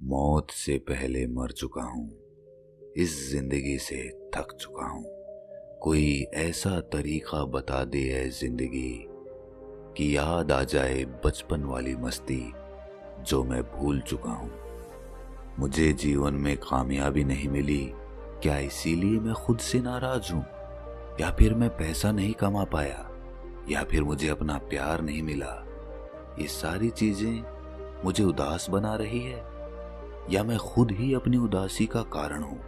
मौत से पहले मर चुका हूँ, इस जिंदगी से थक चुका हूँ। कोई ऐसा तरीका बता दे है जिंदगी कि याद आ जाए बचपन वाली मस्ती जो मैं भूल चुका हूँ। मुझे जीवन में कामयाबी नहीं मिली, क्या इसीलिए मैं खुद से नाराज हूँ? या फिर मैं पैसा नहीं कमा पाया, या फिर मुझे अपना प्यार नहीं मिला? ये सारी चीजें मुझे उदास बना रही है, या मैं खुद ही अपनी उदासी का कारण हूं?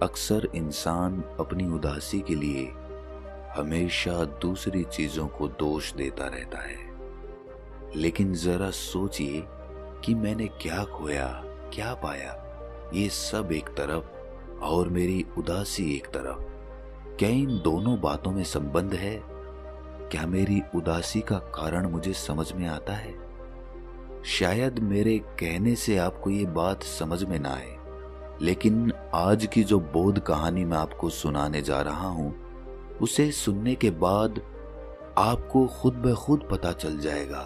अक्सर इंसान अपनी उदासी के लिए हमेशा दूसरी चीजों को दोष देता रहता है, लेकिन जरा सोचिए कि मैंने क्या खोया, क्या पाया। ये सब एक तरफ और मेरी उदासी एक तरफ, क्या इन दोनों बातों में संबंध है? क्या मेरी उदासी का कारण मुझे समझ में आता है? शायद मेरे कहने से आपको ये बात समझ में ना आए, लेकिन आज की जो बोध कहानी मैं आपको सुनाने जा रहा हूं, उसे सुनने के बाद आपको खुद ब खुद पता चल जाएगा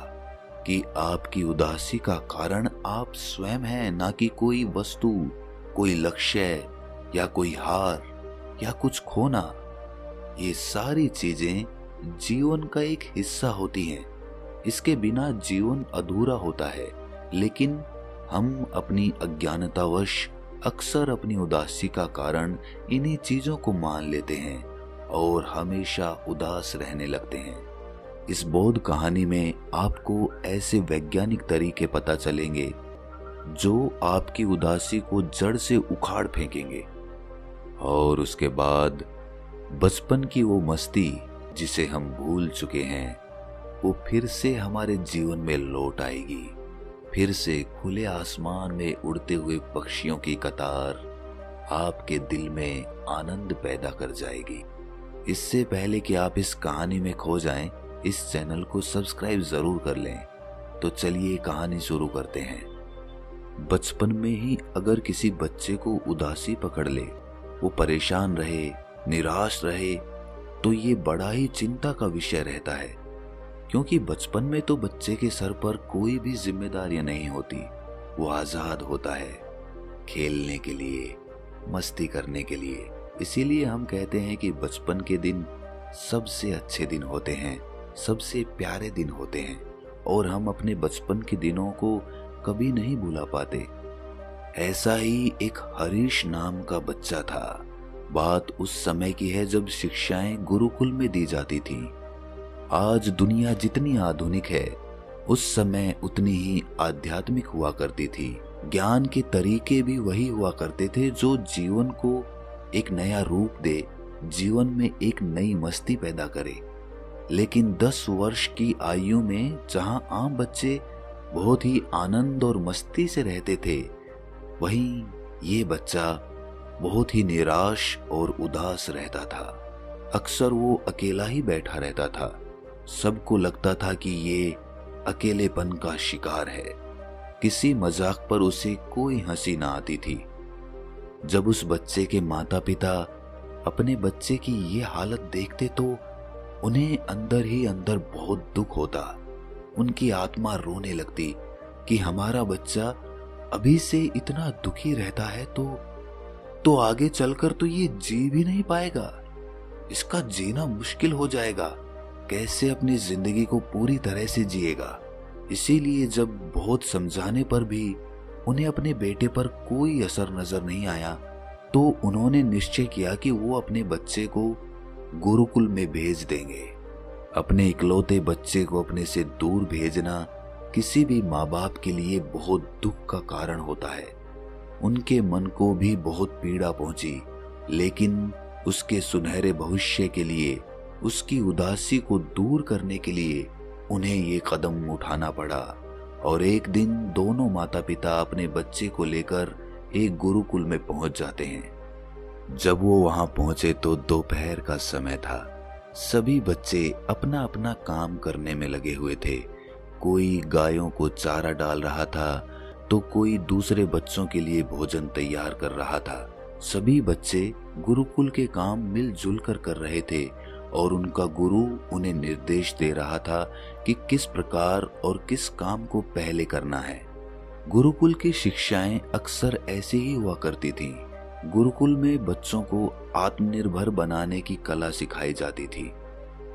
कि आपकी उदासी का कारण आप स्वयं हैं, ना कि कोई वस्तु, कोई लक्ष्य या कोई हार या कुछ खोना। ये सारी चीजें जीवन का एक हिस्सा होती हैं। इसके बिना जीवन अधूरा होता है, लेकिन हम अपनी अज्ञानतावश अक्सर अपनी उदासी का कारण इन्हीं चीजों को मान लेते हैं और हमेशा उदास रहने लगते हैं। इस बोध कहानी में आपको ऐसे वैज्ञानिक तरीके पता चलेंगे जो आपकी उदासी को जड़ से उखाड़ फेंकेंगे, और उसके बाद बचपन की वो मस्ती जिसे हम भूल चुके हैं, वो फिर से हमारे जीवन में लौट आएगी। फिर से खुले आसमान में उड़ते हुए पक्षियों की कतार आपके दिल में आनंद पैदा कर जाएगी। इससे पहले कि आप इस कहानी में खो जाएं, इस चैनल को सब्सक्राइब जरूर कर लें। तो चलिए कहानी शुरू करते हैं। बचपन में ही अगर किसी बच्चे को उदासी पकड़ ले, वो परेशान रहे, निराश रहे, तो ये बड़ा ही चिंता का विषय रहता है, क्योंकि बचपन में तो बच्चे के सर पर कोई भी जिम्मेदारियां नहीं होती। वो आजाद होता है खेलने के लिए, मस्ती करने के लिए। इसीलिए हम कहते हैं कि बचपन के दिन सबसे अच्छे दिन होते हैं, सबसे प्यारे दिन होते हैं, और हम अपने बचपन के दिनों को कभी नहीं भुला पाते। ऐसा ही एक हरीश नाम का बच्चा था। बात उस समय की है जब शिक्षाएं गुरुकुल में दी जाती थीं। आज दुनिया जितनी आधुनिक है, उस समय उतनी ही आध्यात्मिक हुआ करती थी। ज्ञान के तरीके भी वही हुआ करते थे जो जीवन को एक नया रूप दे, जीवन में एक नई मस्ती पैदा करे। लेकिन 10 वर्ष की आयु में जहां आम बच्चे बहुत ही आनंद और मस्ती से रहते थे, वहीं ये बच्चा बहुत ही निराश और उदास रहता था। अक्सर वो अकेला ही बैठा रहता था। सबको लगता था कि ये अकेलेपन का शिकार है। किसी मजाक पर उसे कोई हंसी ना आती थी। जब उस बच्चे के माता पिता अपने बच्चे की ये हालत देखते तो उन्हें अंदर ही अंदर बहुत दुख होता। उनकी आत्मा रोने लगती कि हमारा बच्चा अभी से इतना दुखी रहता है तो आगे चलकर तो ये जी भी नहीं पाएगा। इसका जीना मुश्किल हो जाएगा। कैसे अपनी जिंदगी को पूरी तरह से जिएगा? इसीलिए जब बहुत समझाने पर भी उन्हें अपने बेटे पर कोई असर नजर नहीं आया, तो उन्होंने निश्चय किया कि वो अपने बच्चे को गुरुकुल में भेज देंगे। अपने इकलौते बच्चे को अपने से दूर भेजना किसी भी माँ बाप के लिए बहुत दुख का कारण होता है। उनके मन को भी बहुत पीड़ा पहुंची, लेकिन उसके सुनहरे भविष्य के लिए, उसकी उदासी को दूर करने के लिए उन्हें ये कदम उठाना पड़ा। और एक दिन दोनों माता पिता अपने बच्चे को लेकर एक गुरुकुल में पहुंच जाते हैं। जब वो वहां पहुंचे तो दोपहर का समय था। सभी बच्चे अपना अपना काम करने में लगे हुए थे। कोई गायों को चारा डाल रहा था, तो कोई दूसरे बच्चों के लिए भोजन तैयार कर रहा था। सभी बच्चे गुरुकुल के काम मिलजुल कर रहे थे, और उनका गुरु उन्हें निर्देश दे रहा था कि किस प्रकार और किस काम को पहले करना है। गुरुकुल की शिक्षाएं अक्सर ऐसे ही हुआ करती थीं। गुरुकुल में बच्चों को आत्मनिर्भर बनाने की कला सिखाई जाती थी।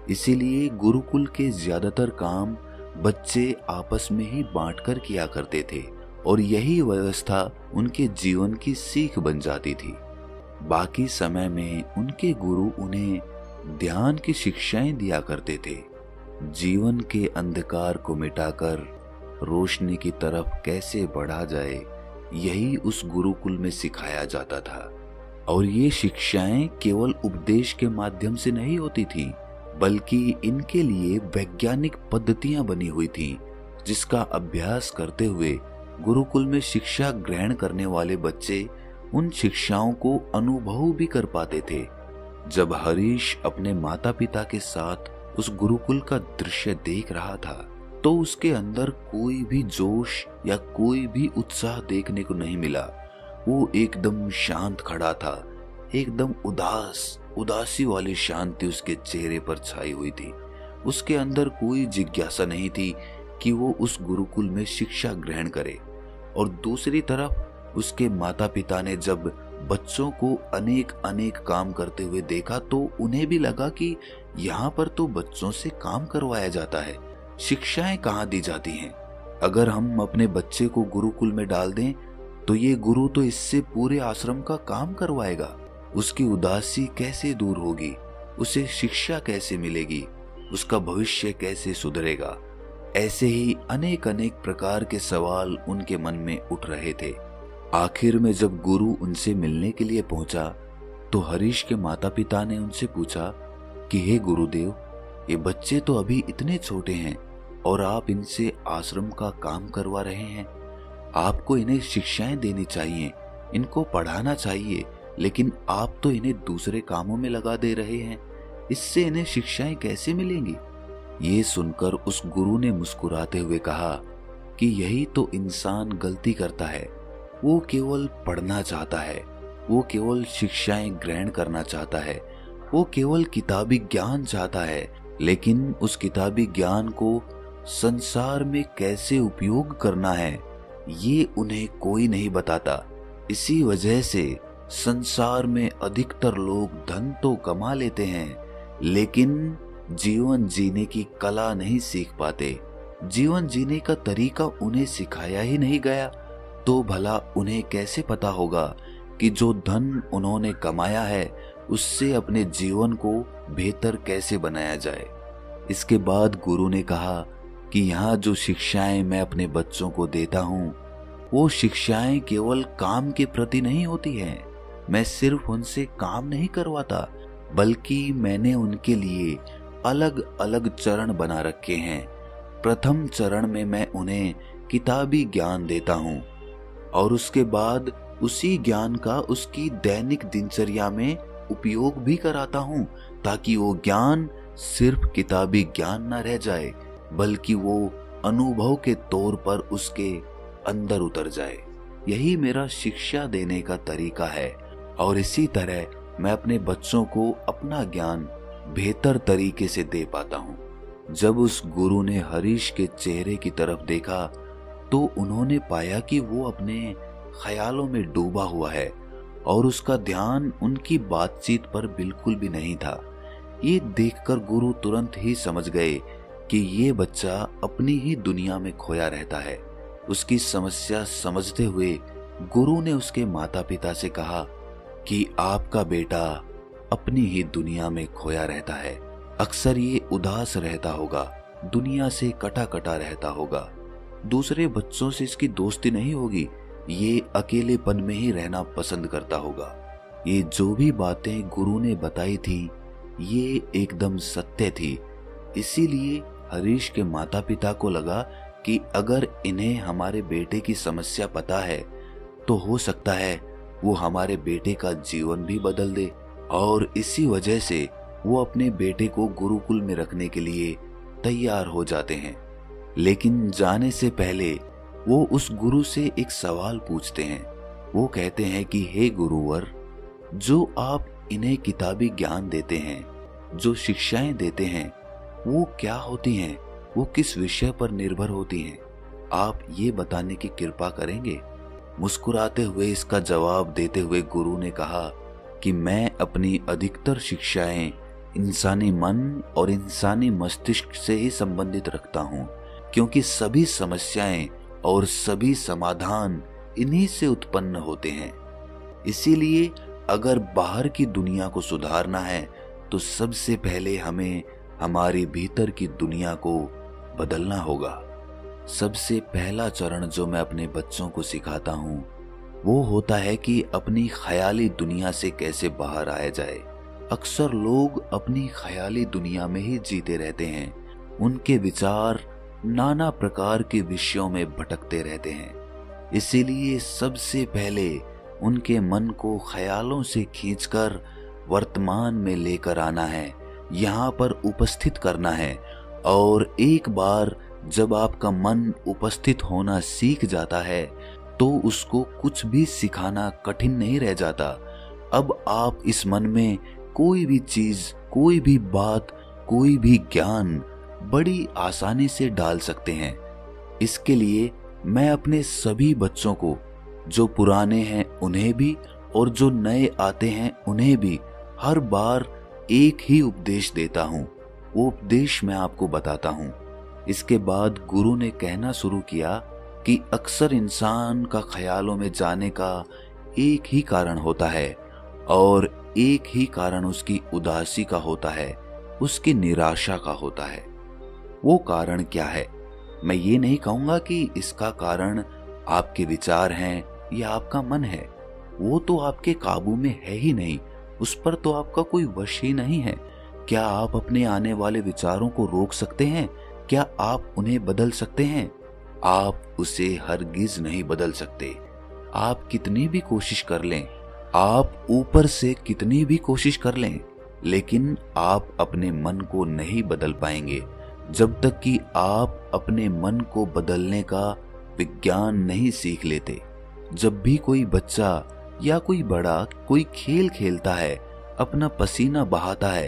इसीलिए गुरुकुल के ज्यादातर काम बच्चे आपस में ही बांटकर किया करते थे और यही व्यवस्था उनके जीवन की सीख बन जाती थी। बाकी समय में उनके गुरु उन्हें ध्यान की शिक्षाएं दिया करते थे। जीवन के अंधकार को मिटाकर रोशनी की तरफ कैसे बढ़ा जाए, यही उस गुरुकुल में सिखाया जाता था। और ये शिक्षाएं केवल उपदेश के माध्यम से नहीं होती थी, बल्कि इनके लिए वैज्ञानिक पद्धतियां बनी हुई थी, जिसका अभ्यास करते हुए गुरुकुल में शिक्षा ग्रहण करने वाले बच्चे उन शिक्षाओं को अनुभव भी कर पाते थे। जब हरीश अपने माता पिता के साथ उस गुरुकुल का दृश्य देख रहा था, तो उसके अंदर कोई भी जोश या कोई भी उत्साह देखने को नहीं मिला। वो एकदम शांत खड़ा था, एकदम उदासी वाली शांति उसके चेहरे पर छाई हुई थी। उसके अंदर कोई जिज्ञासा नहीं थी कि वो उस गुरुकुल में शिक्षा ग्रहण करे। और दूसरी तरफ उसके माता पिता ने जब बच्चों को अनेक अनेक काम करते हुए देखा, तो उन्हें भी लगा कि यहाँ पर तो बच्चों से काम करवाया जाता है, शिक्षाएं कहाँ दी जाती हैं। अगर हम अपने बच्चे को गुरुकुल में डाल दें तो ये गुरु तो इससे पूरे आश्रम का काम करवाएगा। उसकी उदासी कैसे दूर होगी, उसे शिक्षा कैसे मिलेगी, उसका भविष्य कैसे सुधरेगा। ऐसे ही अनेक अनेक प्रकार के सवाल उनके मन में उठ रहे थे। आखिर में जब गुरु उनसे मिलने के लिए पहुंचा, तो हरीश के माता पिता ने उनसे पूछा कि हे गुरुदेव, ये बच्चे तो अभी इतने छोटे हैं और आप इनसे आश्रम का काम करवा रहे हैं। आपको इन्हें शिक्षाएं देनी चाहिए, इनको पढ़ाना चाहिए, लेकिन आप तो इन्हें दूसरे कामों में लगा दे रहे हैं। इससे इन्हें शिक्षाएं कैसे मिलेंगी? ये सुनकर उस गुरु ने मुस्कुराते हुए कहा कि यही तो इंसान गलती करता है। वो केवल पढ़ना चाहता है, वो केवल शिक्षाएं ग्रहण करना चाहता है, वो केवल किताबी ज्ञान चाहता है, लेकिन उस किताबी ज्ञान को संसार में कैसे उपयोग करना है, ये उन्हें कोई नहीं बताता। इसी वजह से संसार में अधिकतर लोग धन तो कमा लेते हैं, लेकिन जीवन जीने की कला नहीं सीख पाते। जीवन जीने का तरीका उन्हें सिखाया ही नहीं गया, तो भला उन्हें कैसे पता होगा कि जो धन उन्होंने कमाया है उससे अपने जीवन को बेहतर कैसे बनाया जाए। इसके बाद गुरु ने कहा कि यहाँ जो शिक्षाएं मैं अपने बच्चों को देता हूँ, वो शिक्षाएं केवल काम के प्रति नहीं होती हैं। मैं सिर्फ उनसे काम नहीं करवाता, बल्कि मैंने उनके लिए अलग अलग चरण बना रखे हैं। प्रथम चरण में मैं उन्हें किताबी ज्ञान देता हूँ और उसके बाद उसी ज्ञान का उसकी दैनिक दिनचर्या में उपयोग भी कराता हूँ, ताकि वो ज्ञान सिर्फ किताबी ज्ञान न रह जाए, बल्कि वो अनुभव के तौर पर उसके अंदर उतर जाए। यही मेरा शिक्षा देने का तरीका है और इसी तरह मैं अपने बच्चों को अपना ज्ञान बेहतर तरीके से दे पाता हूँ। जब उस गुरु ने हरीश के चेहरे की तरफ देखा, तो उन्होंने पाया कि वो अपने ख्यालों में डूबा हुआ है और उसका ध्यान उनकी बातचीत पर बिल्कुल भी नहीं था। ये देखकर गुरु तुरंत ही समझ गए कि ये बच्चा अपनी ही दुनिया में खोया रहता है। उसकी समस्या समझते हुए गुरु ने उसके माता पिता से कहा कि आपका बेटा अपनी ही दुनिया में खोया रहता है। अक्सर ये उदास रहता होगा, दुनिया से कटा कटा रहता होगा, दूसरे बच्चों से इसकी दोस्ती नहीं होगी, ये अकेलेपन में ही रहना पसंद करता होगा। ये जो भी बातें गुरु ने बताई थी, ये एकदम सत्य थी। इसीलिए हरीश के माता पिता को लगा कि अगर इन्हें हमारे बेटे की समस्या पता है, तो हो सकता है वो हमारे बेटे का जीवन भी बदल दे। और इसी वजह से वो अपने बेटे को गुरुकुल में रखने के लिए तैयार हो जाते हैं। लेकिन जाने से पहले वो उस गुरु से एक सवाल पूछते हैं। वो कहते हैं कि हे गुरुवर, जो आप इन्हें किताबी ज्ञान देते हैं, जो शिक्षाएं देते हैं, वो क्या होती हैं? वो किस विषय पर निर्भर होती हैं? आप ये बताने की कृपा करेंगे? मुस्कुराते हुए इसका जवाब देते हुए गुरु ने कहा कि मैं अपनी अधिकतर शिक्षाएं इंसानी मन और इंसानी मस्तिष्क से ही संबंधित रखता हूँ, क्योंकि सभी समस्याएं और सभी समाधान इन्हीं से उत्पन्न होते हैं। इसीलिए अगर बाहर की दुनिया को सुधारना है तो सबसे पहले हमें हमारे भीतर की दुनिया को बदलना होगा। सबसे पहला चरण जो मैं अपने बच्चों को सिखाता हूँ वो होता है कि अपनी ख्याली दुनिया से कैसे बाहर आया जाए। अक्सर लोग अपनी ख्याली दुनिया में ही जीते रहते हैं। उनके विचार नाना प्रकार के विषयों में भटकते रहते हैं। इसीलिए सबसे पहले उनके मन को ख्यालों से खींचकर वर्तमान में लेकर आना है, यहाँ पर उपस्थित करना है। और एक बार जब आपका मन उपस्थित होना सीख जाता है तो उसको कुछ भी सिखाना कठिन नहीं रह जाता। अब आप इस मन में कोई भी चीज, कोई भी बात, कोई भी ज्ञान बड़ी आसानी से डाल सकते हैं। इसके लिए मैं अपने सभी बच्चों को, जो पुराने हैं उन्हें भी और जो नए आते हैं उन्हें भी, हर बार एक ही उपदेश देता हूँ। वो उपदेश मैं आपको बताता हूँ। इसके बाद गुरु ने कहना शुरू किया कि अक्सर इंसान का ख्यालों में जाने का एक ही कारण होता है और एक ही कारण उसकी उदासी का होता है, उसकी निराशा का होता है। वो कारण क्या है? मैं ये नहीं कहूंगा कि इसका कारण आपके विचार हैं या आपका मन है। वो तो आपके काबू में है ही नहीं, उस पर तो आपका कोई वश ही नहीं है। क्या आप अपने आने वाले विचारों को रोक सकते हैं? क्या आप उन्हें बदल सकते हैं? आप उसे हरगिज नहीं बदल सकते। आप कितनी भी कोशिश कर लें, आप ऊपर से कितनी भी कोशिश कर लें, लेकिन आप अपने मन को नहीं बदल पाएंगे जब तक कि आप अपने मन को बदलने का विज्ञान नहीं सीख लेते। जब भी कोई बच्चा या कोई बड़ा कोई खेल खेलता है, अपना पसीना बहाता है,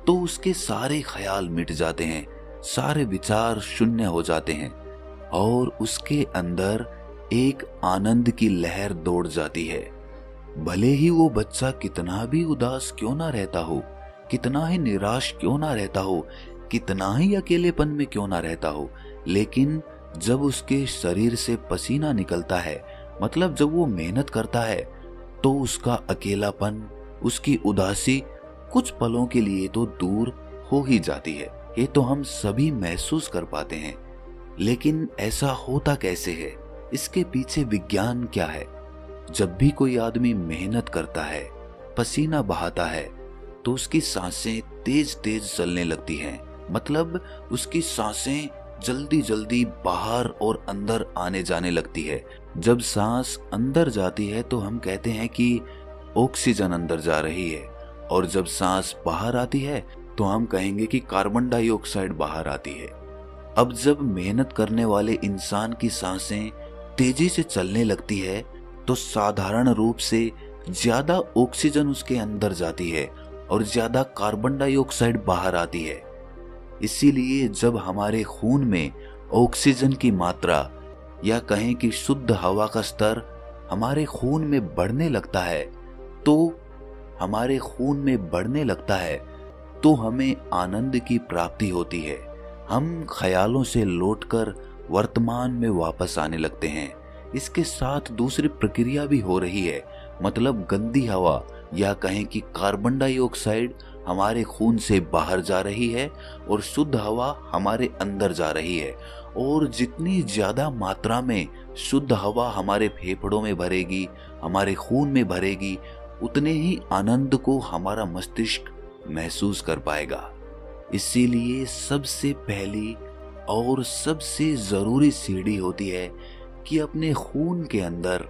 तो उसके सारे ख्याल मिट जाते हैं, सारे विचार शून्य हो जाते हैं और उसके अंदर एक आनंद की लहर दौड़ जाती है। भले ही वो बच्चा कितना भी उदास क्यों ना रहता हो, कितना ही निराश क्यों ना रहता हो, कितना ही अकेलेपन में क्यों ना रहता हो, लेकिन जब उसके शरीर से पसीना निकलता है, मतलब जब वो मेहनत करता है, तो उसका अकेलापन, उसकी उदासी कुछ पलों के लिए तो दूर हो ही जाती है। ये तो हम सभी महसूस कर पाते हैं। लेकिन ऐसा होता कैसे है? इसके पीछे विज्ञान क्या है? जब भी कोई आदमी मेहनत करता है, पसीना बहाता है, तो उसकी सांसें तेज तेज चलने लगती हैं। मतलब उसकी सांसें जल्दी जल्दी बाहर और अंदर आने जाने लगती है। जब सांस अंदर जाती है तो हम कहते हैं कि ऑक्सीजन अंदर जा रही है, और जब सांस बाहर आती है तो हम कहेंगे कि कार्बन डाइऑक्साइड बाहर आती है। अब जब मेहनत करने वाले इंसान की सांसें तेजी से चलने लगती है तो साधारण रूप से ज्यादा ऑक्सीजन उसके अंदर जाती है और ज्यादा कार्बन डाइऑक्साइड बाहर आती है। इसीलिए जब हमारे खून में ऑक्सीजन की मात्रा या कहें कि शुद्ध हवा का स्तर हमारे खून में बढ़ने लगता है, तो हमारे खून में बढ़ने लगता है तो हमें आनंद की प्राप्ति होती है। हम ख्यालों से लौटकर वर्तमान में वापस आने लगते हैं। इसके साथ दूसरी प्रक्रिया भी हो रही है, मतलब गंदी हवा या कहें कि कार्बन डाइऑक्साइड हमारे खून से बाहर जा रही है और शुद्ध हवा हमारे अंदर जा रही है। और जितनी ज्यादा मात्रा में शुद्ध हवा हमारे फेफड़ों में भरेगी, हमारे खून में भरेगी, उतने ही आनंद को हमारा मस्तिष्क महसूस कर पाएगा। इसीलिए सबसे पहली और सबसे जरूरी सीढ़ी होती है कि अपने खून के अंदर,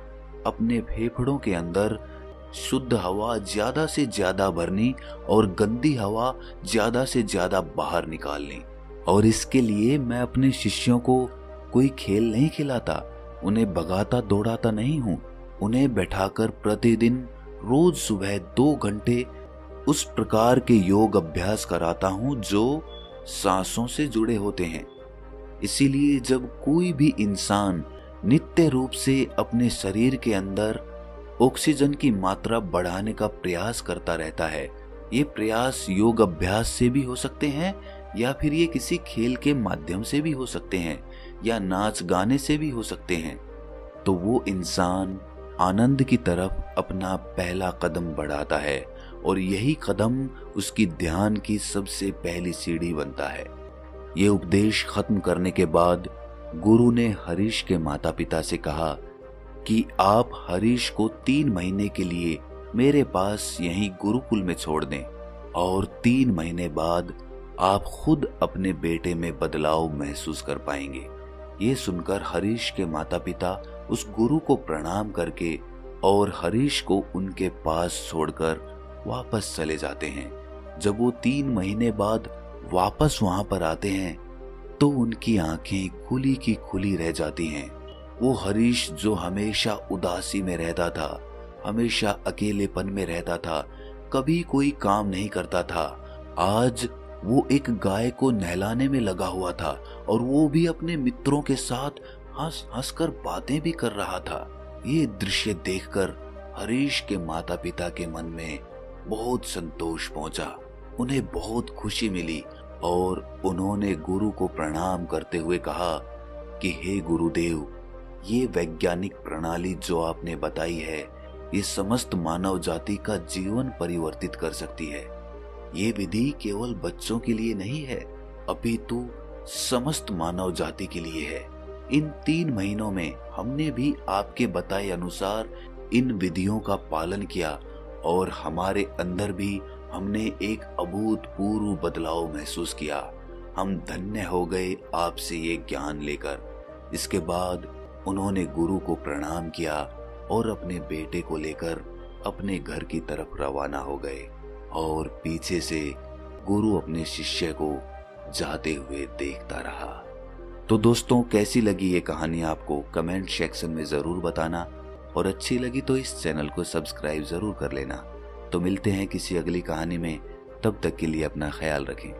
अपने फेफड़ों के अंदर शुद्ध हवा ज्यादा से ज्यादा भरनी और गंदी हवा ज्यादा से ज्यादा बाहर निकालनी। और इसके लिए मैं अपने शिष्यों को कोई खेल नहीं खिलाता, उन्हें भगाता दौड़ाता नहीं हूँ। उन्हें बैठाकर प्रतिदिन रोज सुबह 2 घंटे उस प्रकार के योग अभ्यास कराता हूँ जो सांसों से जुड़े होते हैं। इसीलिए जब कोई भी इंसान नित्य रूप से अपने शरीर के अंदर ऑक्सीजन की मात्रा बढ़ाने का प्रयास करता रहता है, ये प्रयास योग अभ्यास से भी हो सकते हैं या फिर ये किसी खेल के माध्यम से भी हो सकते हैं या नाच गाने से भी हो सकते हैं, तो वो इंसान आनंद की तरफ अपना पहला कदम बढ़ाता है और यही कदम उसकी ध्यान की सबसे पहली सीढ़ी बनता है। ये उपदेश खत्म करने के बाद गुरु ने हरीश के माता पिता से कहा कि आप हरीश को 3 महीने के लिए मेरे पास यहीं गुरुकुल में छोड़ दें और 3 महीने बाद आप खुद अपने बेटे में बदलाव महसूस कर पाएंगे। ये सुनकर हरीश के माता पिता उस गुरु को प्रणाम करके और हरीश को उनके पास छोड़कर वापस चले जाते हैं। जब वो 3 महीने बाद वापस वहां पर आते हैं तो उनकी आंखें खुली की खुली रह जाती हैं। वो हरीश जो हमेशा उदासी में रहता था, हमेशा अकेलेपन में रहता था, कभी कोई काम नहीं करता था, आज वो एक गाय को नहलाने में लगा हुआ था और वो भी अपने मित्रों के साथ हंस हंस कर बातें भी कर रहा था। ये दृश्य देखकर हरीश के माता पिता के मन में बहुत संतोष पहुंचा, उन्हें बहुत खुशी मिली और उन्होंने गुरु को प्रणाम करते हुए कहा कि हे गुरुदेव, ये वैज्ञानिक प्रणाली जो आपने बताई है, ये समस्त मानव जाति का जीवन परिवर्तित कर सकती है। ये विधि केवल बच्चों के लिए नहीं है, अपितु समस्त मानव जाति के लिए है। इन 3 महीनों में हमने भी आपके बताए अनुसार इन विधियों का पालन किया और हमारे अंदर भी हमने एक अभूतपूर्व बदलाव महसूस किया। हम धन्य हो गए आपसे ये ज्ञान लेकर। इसके बाद उन्होंने गुरु को प्रणाम किया और अपने बेटे को लेकर अपने घर की तरफ रवाना हो गए और पीछे से गुरु अपने शिष्य को जाते हुए देखता रहा। तो दोस्तों, कैसी लगी ये कहानी आपको कमेंट सेक्शन में जरूर बताना और अच्छी लगी तो इस चैनल को सब्सक्राइब जरूर कर लेना। तो मिलते हैं किसी अगली कहानी में, तब तक के लिए अपना ख्याल रखें।